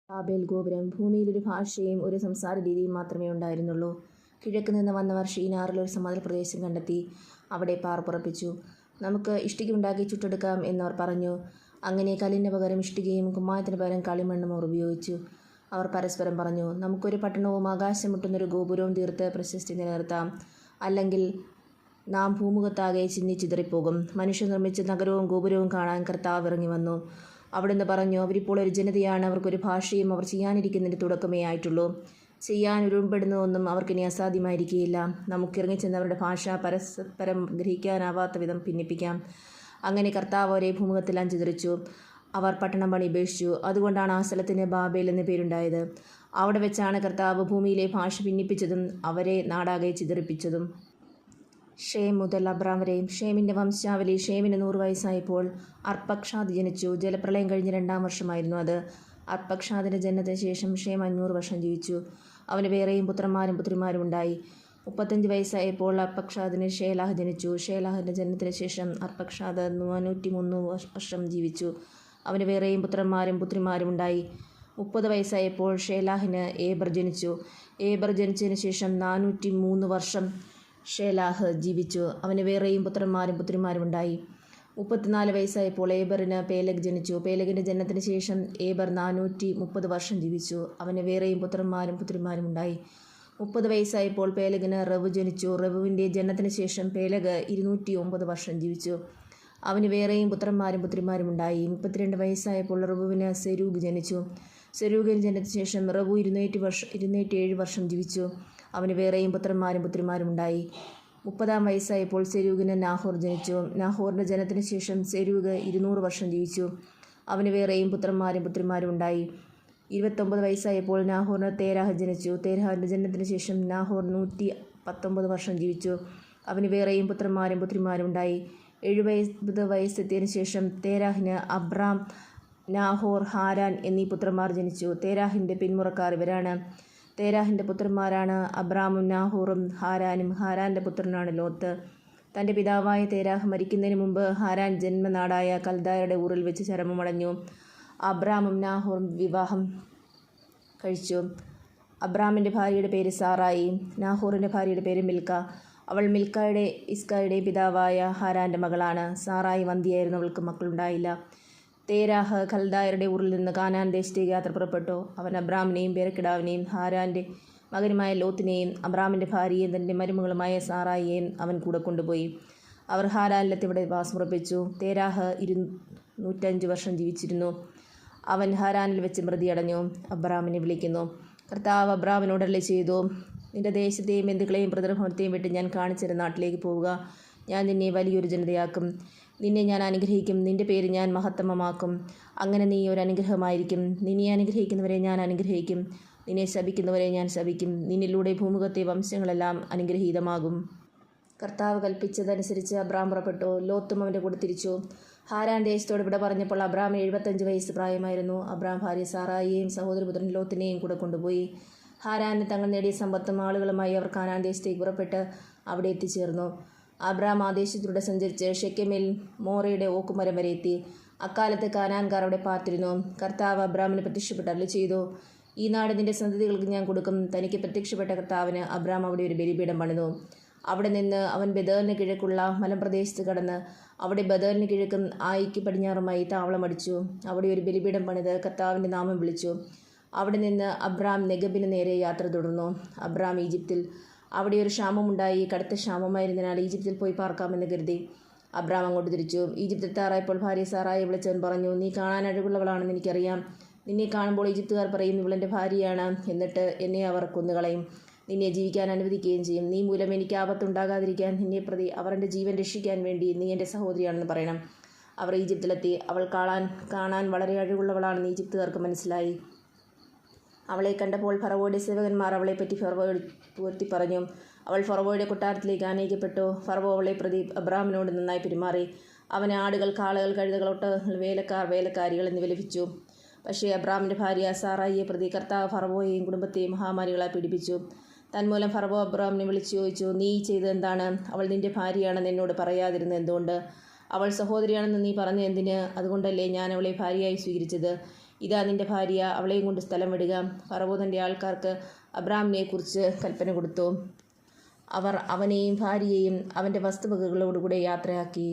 Babel ഗോപുരം. ഭൂമിയിലൊരു ഭാഷയും ഒരു സംസാര രീതിയും മാത്രമേ ഉണ്ടായിരുന്നുള്ളൂ. കിഴക്ക് നിന്ന് വന്നവർ ഷീനാറിൽ ഒരു സമതല പ്രദേശം കണ്ടെത്തി അവിടെ പാർപ്പുറപ്പിച്ചു. നമുക്ക് ഇഷ്ടികയുണ്ടാക്കി ചുട്ടെടുക്കാം എന്നവർ പറഞ്ഞു. അങ്ങനെ കല്ലിന് പകരം ഇഷ്ടികയും കുമ്മായത്തിന് പകരം കളിമണ്ണും അവർ ഉപയോഗിച്ചു. അവർ പരസ്പരം പറഞ്ഞു, നമുക്കൊരു പട്ടണവും ആകാശം മുട്ടുന്നൊരു ഗോപുരവും തീർത്ത് പ്രശസ്തി നിലനിർത്താം. അല്ലെങ്കിൽ നാം ഭൂമുഖത്താകെ ചിന്നിച്ചിതറിപ്പോകും. മനുഷ്യർ നിർമ്മിച്ച നഗരവും ഗോപുരവും കാണാൻ കർത്താവ് ഇറങ്ങി വന്നു. അവിടുന്ന് പറഞ്ഞു, അവരിപ്പോൾ ഒരു ജനതയാണ്, അവർക്കൊരു ഭാഷയും അവർ ചെയ്യാനിരിക്കുന്നതിൻ്റെ തുടക്കമേ ആയിട്ടുള്ളൂ. ചെയ്യാൻ ഉരുപ്പെടുന്നതൊന്നും അവർക്കിനി അസാധ്യമായിരിക്കുകയില്ല. നമുക്കിറങ്ങിച്ചെന്നവരുടെ ഭാഷ പരസ്പരം ഗ്രഹിക്കാനാവാത്ത വിധം ഭിന്നിപ്പിക്കാം. അങ്ങനെ കർത്താവ് അവരെ ഭൂമുഖത്തെല്ലാം ചിതറിച്ചു. അവർ പട്ടണം പണി ഉപേക്ഷിച്ചു. അതുകൊണ്ടാണ് ആ സ്ഥലത്തിന് ബാബേൽ എന്ന് പേരുണ്ടായത്. അവിടെ വെച്ചാണ് കർത്താവ് ഭൂമിയിലെ ഭാഷ ഭിന്നിപ്പിച്ചതും അവരെ നാടാകെ ചിതറിപ്പിച്ചതും. ഷേം മുതൽ അബ്രാം വരെ. ഷേമിൻ്റെ വംശാവലി. ഷേമിന് 100 വയസ്സായപ്പോൾ അർപ്പക്ഷാദ് ജനിച്ചു. ജലപ്രളയം കഴിഞ്ഞ് 2-ാം വർഷമായിരുന്നു അത്. അർപ്പക്ഷാദിൻ്റെ ജനനത്തിന് ശേഷം ഷേം 500 വർഷം ജീവിച്ചു. അവന് വേറെയും പുത്രന്മാരും പുത്രിമാരും ഉണ്ടായി. 35 വയസ്സായപ്പോൾ അർപ്പക്ഷാദിന് ഷേലാഹ് ജനിച്ചു. ഷേലാഹിൻ്റെ ജനനത്തിന് ശേഷം അർപ്പക്ഷാദ് 403 വർഷം ജീവിച്ചു. അവന് വേറെയും പുത്രന്മാരും പുത്രിമാരും ഉണ്ടായി. 30 വയസ്സായപ്പോൾ ഷേലാഹിന് ഏബർ ജനിച്ചു. ഏബർ ജനിച്ചതിന് ശേഷം 403 വർഷം ഷേലാഹ് ജീവിച്ചു. അവന് വേറെയും പുത്രന്മാരും പുത്രിമാരും ഉണ്ടായി. 34 വയസ്സായപ്പോൾ ഏബറിന് പേലഗ് ജനിച്ചു. പേലഗിൻ്റെ ജനനത്തിന് ശേഷം ഏബർ 430 വർഷം ജീവിച്ചു. അവന് വേറെയും പുത്രന്മാരും പുത്രിമാരും ഉണ്ടായി. 30 വയസ്സായപ്പോൾ പേലഗിന് റവു ജനിച്ചു. റവുവിൻ്റെ ജനനത്തിന് ശേഷം പേലഗ് 209 വർഷം ജീവിച്ചു. അവന് വേറെയും പുത്രന്മാരും പുത്രിമാരും ഉണ്ടായി. 32 വയസ്സായപ്പോൾ റവുവിന് സെരൂഗ് ജനിച്ചു. സെരൂഗിൻ്റെ ജനനത്തിന് ശേഷം റവു 207 വർഷം ജീവിച്ചു. അവന് വേറെയും പുത്രന്മാരും പുത്രിമാരും ഉണ്ടായി. 30-ാം വയസ്സായപ്പോൾ സെരൂഗിന് നാഹോർ ജനിച്ചു. നാഹോറിൻ്റെ ജനനത്തിന് ശേഷം സെരൂഗ് 200 വർഷം ജീവിച്ചു. അവന് വേറെയും പുത്രന്മാരും പുത്രിമാരും ഉണ്ടായി. 29 വയസ്സായപ്പോൾ നാഹോറിന് തേരാഹ് ജനിച്ചു. തേരാഹിൻ്റെ ജനനത്തിന് ശേഷം നാഹോർ 119 വർഷം ജീവിച്ചു. അവന് വേറെയും പുത്രന്മാരും പുത്രിമാരും ഉണ്ടായി. 70 വയസ്സെത്തിയതിനു ശേഷം തേരാഹിന് അബ്രാം, നാഹോർ, ഹാരാൻ എന്നീ പുത്രന്മാർ ജനിച്ചു. തേരാഹിൻ്റെ പിന്മുറക്കാർ ഇവരാണ്. തേരാഹിൻ്റെ പുത്രന്മാരാണ് അബ്രാമും നാഹോറും ഹാരാനും. ഹാരാൻ്റെ പുത്രനാണ് ലോത്ത്. തൻ്റെ പിതാവായ തേരാഹ് മരിക്കുന്നതിന് മുമ്പ് ഹാരാൻ ജന്മനാടായ കൽദായരുടെ ഊറിൽ വെച്ച് ചരമമടഞ്ഞു. അബ്രാമും നാഹോറും വിവാഹം കഴിച്ചു. അബ്രാമിൻ്റെ ഭാര്യയുടെ പേര് സാറായി. നാഹോറിൻ്റെ ഭാര്യയുടെ പേര് മിൽക്ക. അവൾ മിൽക്കയുടെ ഇസ്കായുടെയും പിതാവായ ഹാരാൻ്റെ മകളാണ്. സാറായി വന്ധ്യയായിരുന്നു, അവൾക്ക് മക്കളുണ്ടായില്ല. തേരാഹ് കൽദായരുടെ ഊറിൽ നിന്ന് കാനാൻ ദേശത്തേക്ക് യാത്ര പുറപ്പെട്ടു. അവൻ അബ്രാമിനെയും പേരക്കിടാവിനെയും ഹാരാൻ്റെ മകനുമായ ലോത്തിനെയും അബ്രാമിൻ്റെ ഭാര്യയെയും തൻ്റെ മരുമകളുമായ സാറായിയെയും അവൻ കൂടെ കൊണ്ടുപോയി. അവർ ഹാരാനിലെത്തി ഇവിടെ വാസമുറപ്പിച്ചു. തേരാഹ് 205 വർഷം ജീവിച്ചിരുന്നു. അവൻ ഹാരാനിൽ വെച്ച് മൃതിയടഞ്ഞു. അബ്രാമിനെ വിളിക്കുന്നു. കർത്താവ് അബ്രാമിനോട് അരുളിച്ചെയ്തു, നിന്റെ ദേശത്തെയും ബന്ധുക്കളെയും പിതൃഭവനത്തെയും വിട്ട് ഞാൻ കാണിച്ചിരുന്ന നാട്ടിലേക്ക് പോവുക. ഞാൻ നിന്നെ വലിയൊരു ജനതയാക്കും. നിന്നെ ഞാൻ അനുഗ്രഹിക്കും. നിന്റെ പേര് ഞാൻ മഹത്തമമാക്കും. അങ്ങനെ നീ ഒരു അനുഗ്രഹമായിരിക്കും. നിന്നെ അനുഗ്രഹിക്കുന്നവരെ ഞാൻ അനുഗ്രഹിക്കും. നിന്നെ ശപിക്കുന്നവരെ ഞാൻ ശപിക്കും. നിന്നിലൂടെ ഭൂമുഖത്തെ വംശങ്ങളെല്ലാം അനുഗ്രഹീതമാകും. കർത്താവ് കൽപ്പിച്ചതനുസരിച്ച് അബ്രാം പുറപ്പെട്ടു. ലോത്തും അവൻ്റെ കൂടെ തിരിച്ചു. ഹാരാൻ ദേശത്തോട് ഇവിടെ പറഞ്ഞപ്പോൾ അബ്രാമിന് 75 വയസ്സ് പ്രായമായിരുന്നു. അബ്രാം ഭാര്യ സാറായിയെയും സഹോദരപുത്രൻ ലോത്തിനെയും കൂടെ കൊണ്ടുപോയി. ഹാരാനിൽ തങ്ങൾ നേടിയ സമ്പത്തും ആളുകളുമായി അവർ കാനാൻ ദേശത്തേക്ക് പുറപ്പെട്ട് അവിടെ എത്തിച്ചേർന്നു. അബ്രാം ആ ദേശത്തിലൂടെ സഞ്ചരിച്ച് ഷെക്കെമിൽ മോറയുടെ ഓക്കുമരം വരെ എത്തി. അക്കാലത്ത് കാനാൻകാർ അവിടെ പാർത്തിരുന്നു. കർത്താവ് അബ്രാമിന് പ്രത്യക്ഷപ്പെട്ട് അരുളിച്ചെയ്തു, ഈ നാട് നിന്റെ സന്തതികൾക്ക് ഞാൻ കൊടുക്കും. തനിക്ക് പ്രത്യക്ഷപ്പെട്ട കർത്താവിന് അബ്രാം അവിടെ ഒരു ബലിപീഠം പണിതു. അവിടെ നിന്ന് അവൻ ബദലിന് കിഴക്കുള്ള മലമ്പ്രദേശത്ത് കടന്ന് അവിടെ ബദലിന് കിഴക്കും ആയിക്ക് പടിഞ്ഞാറുമായി താവളമടിച്ചു. അവിടെ ഒരു ബലിപീഠം പണിത് കർത്താവിൻ്റെ നാമം വിളിച്ചു. അവിടെ നിന്ന് അബ്രാം നെഗബിന് നേരെ യാത്ര തുടർന്നു. അബ്രാം ഈജിപ്തിൽ. അവിടെ ഒരു ക്ഷാമമുണ്ടായി. കടുത്ത ക്ഷാമമായിരുന്നതിനാൽ ഈജിപ്തിൽ പോയി പാർക്കാമെന്ന് കരുതി അബ്രാം അങ്ങോട്ട് തിരിച്ചു. ഈജിപ്തിലെത്താറായപ്പോൾ ഭാര്യ സാറായെ വിളിച്ചവൻ പറഞ്ഞു, നീ കാണാൻ അഴകുള്ളവളാണെന്ന് എനിക്കറിയാം. നിന്നെ കാണുമ്പോൾ ഈജിപ്തുകാർ പറയും, ഇവളെൻ്റെ ഭാര്യയാണ്. എന്നിട്ട് എന്നെ അവർ കൊന്നുകളയും. നിന്നെ ജീവിക്കാൻ അനുവദിക്കുകയും ചെയ്യും. നീ മൂലം എനിക്ക് ആപത്തുണ്ടാകാതിരിക്കാൻ നിന്നെ പ്രതി അവർ എൻ്റെ ജീവൻ രക്ഷിക്കാൻ വേണ്ടി നീ എൻ്റെ സഹോദരിയാണെന്ന് പറയണം. അവർ ഈജിപ്തിലെത്തി. അവൾ കാണാൻ വളരെ അഴകുള്ളവളാണെന്ന് ഈജിപ്തുകാർക്ക് മനസ്സിലായി. അവളെ കണ്ടപ്പോൾ ഫറവോയുടെ സേവകന്മാർ അവളെപ്പറ്റി ഫറവോയോട് പുകഴ്ത്തി പറഞ്ഞു. അവൾ ഫറവോയുടെ കൊട്ടാരത്തിലേക്ക് ആനയിക്കപ്പെട്ടു. ഫറവോ അവളെ പ്രതി അബ്രാമിനോട് നന്നായി പെരുമാറി. അവന് ആടുകൾ, കാളകൾ, കഴുതകൾ, ഒട്ടകങ്ങൾ, വേലക്കാർ, വേലക്കാരികൾ എന്നിവ ലഭിച്ചു. പക്ഷേ അബ്രാമിൻ്റെ ഭാര്യ സാറായിയെ പ്രതി കർത്താവ് ഫറവോയെയും കുടുംബത്തെയും മഹാമാരികളായി പീഡിപ്പിച്ചു. തന്മൂലം ഫറവോ അബ്രാമിനെ വിളിച്ചു ചോദിച്ചു, നീ ചെയ്തത് എന്താണ്? അവൾ നിന്റെ ഭാര്യയാണെന്ന് എന്നോട് പറയാതിരുന്നത് എന്തുകൊണ്ട്? അവൾ സഹോദരിയാണെന്ന് നീ പറഞ്ഞ എന്തിന്? അതുകൊണ്ടല്ലേ ഞാൻ അവളെ ഭാര്യയായി സ്വീകരിച്ചത്. ഇതാ നിന്റെ ഭാര്യ, അവളെയും കൊണ്ട് സ്ഥലം വിടുക. ഫറവോ തൻ്റെ ആൾക്കാർക്ക് അബ്രാമിനെക്കുറിച്ച് കൽപ്പന കൊടുത്തു. അവർ അവനെയും ഭാര്യയെയും അവൻ്റെ വസ്തുവകകളോടുകൂടെ യാത്രയാക്കി.